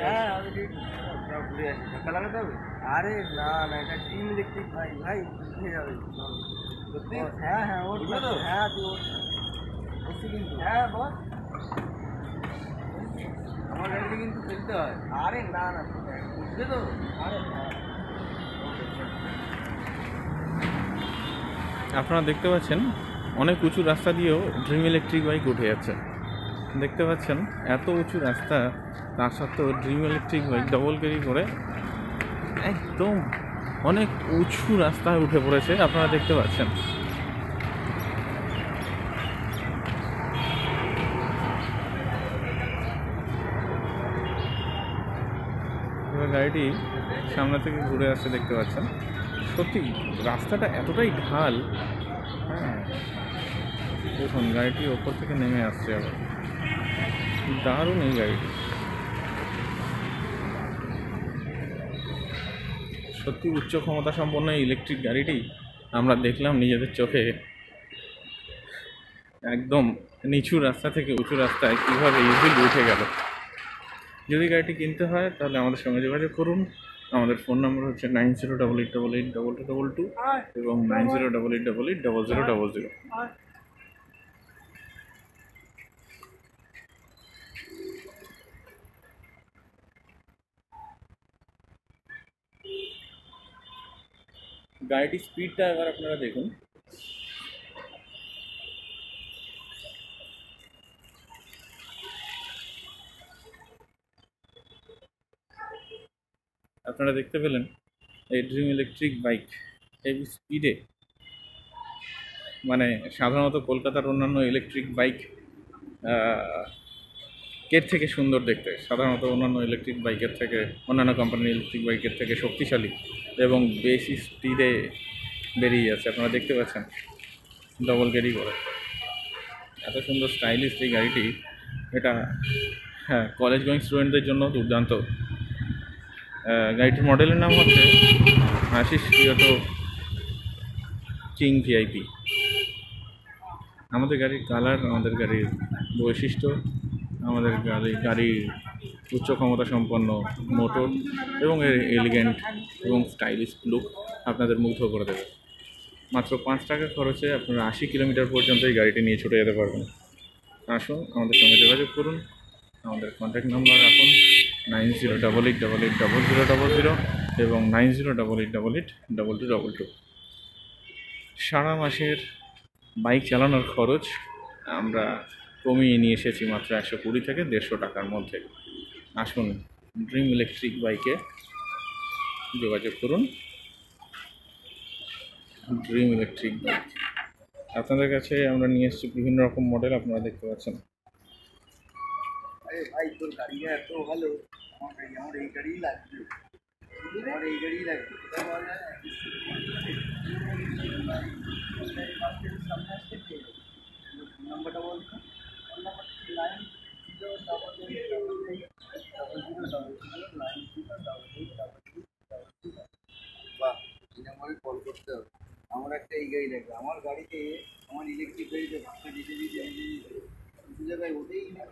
হ্যাঁ অলরেডি ঘুরে আসি। ধাক্কা লাগাতে হবে? আরে না না, এটা ড্রিম ইলেকট্রিক ভাই, ভাই উঠে যাবে। সত্যি? হ্যাঁ হ্যাঁ ওর তো। হ্যাঁ তুই ওর বসছি কিন্তু। হ্যাঁ বস। আমার গাড়িতে কিন্তু ফেলতে হয়। আরে না না বুঝবে তো। আরে হ্যাঁ আপনারা দেখতে পাচ্ছেন অনেক উঁচু রাস্তা দিয়েও ড্রিম ইলেকট্রিক বাইক উঠে যাচ্ছে। দেখতে পাচ্ছেন এত উঁচু রাস্তা, তার সত্ত্বেও dream electric bike double carry করে একদম অনেক উঁচু রাস্তায় উঠে পড়েছে। আপনারা দেখতে পাচ্ছেন এবার গাড়িটি সামনে থেকে ঘুরে আসছে, দেখতে পাচ্ছেন। সত্যি রাস্তাটা এতটাই ঢাল, হ্যাঁ দেখুন গাড়িটি ওপর থেকে নেমে আসছে আবার। দারুণ এই গাড়িটি, সত্যি উচ্চ ক্ষমতা সম্পন্ন এই ইলেকট্রিক গাড়িটি আমরা দেখলাম নিজেদের চোখে। একদম নিচু রাস্তা থেকে উঁচু রাস্তায় কীভাবে ইজিলি উঠে গেল। যদি গাড়িটি কিনতে হয় তাহলে আমাদের সঙ্গে যোগাযোগ করুন। আমাদের ফোন নম্বর হচ্ছে 9088882222 এবং 9088880000। গাড়িটির স্পিডটা এবার আপনারা দেখুন। আপনারা দেখতে পেলেন এই ড্রিম ইলেকট্রিক বাইক এই স্পিডে, মানে সাধারণত কলকাতার অন্যান্য ইলেকট্রিক বাইক এর থেকে সুন্দর দেখতে, সাধারণত অন্যান্য ইলেকট্রিক বাইকের থেকে, অন্যান্য কোম্পানির ইলেকট্রিক বাইকের থেকে শক্তিশালী এবং বেশি স্পিডে বেরিয়ে যাচ্ছে। আপনারা দেখতে পাচ্ছেন ডবল ক্যারি করে এত সুন্দর স্টাইলিশ এই গাড়িটি। এটা হ্যাঁ কলেজ গোয়িং স্টুডেন্টদের জন্য দুর্দান্ত। গাড়িটির মডেলের নাম হচ্ছে আশিস টিয়োটো কিং ভিআইপি। আমাদের গাড়ির কালার, আমাদের গাড়ির বৈশিষ্ট্য, আমাদের গাড়ির উচ্চ ক্ষমতা সম্পন্ন মোটর এবং এর এলিগেন্ট এবং স্টাইলিশ লুক আপনাদের মুগ্ধ করে দেবে। মাত্র 5 টাকা খরচে আপনারা 80 কিলোমিটার পর্যন্ত এই গাড়িটি নিয়ে ছুটে যেতে পারবেন। আসুন আমাদের সঙ্গে যোগাযোগ করুন। আমাদের কন্ট্যাক্ট নাম্বার রাখুন 9088880000 এবং 9088882222। সারা মাসের বাইক চালানোর খরচ আমরা কমিয়ে নিয়ে এসেছি মাত্র 120 থেকে 150 টাকার মধ্যে। আসুন ড্রিম ইলেকট্রিক বাইকে যোগাযোগ করুন। ড্রিম ইলেকট্রিক বাইক আপনাদের কাছে আমরা নিয়ে এসেছি বিভিন্ন রকম মডেল, আপনারা দেখতে পাচ্ছেন। আরে ভাই তোর গাড়িটা এত ভালো, আমার এই গাড়িই লাগবে। আমার এই গাড়িই লাগবে। কোথায় পাওয়া যায়? সামনে আসছে ফোন নাম্বারটা বলতো। ফোন নাম্বারটা 908888000093। বাহ, এই নাম্বারে কল করতে হবে। আমার একটা এই গাড়ি লাগবে। আমার গাড়িতে, আমার ইলেকট্রিক গাড়িতে ভাষা দিতে দিতে আমি কিছু জায়গায় ওঠেই না।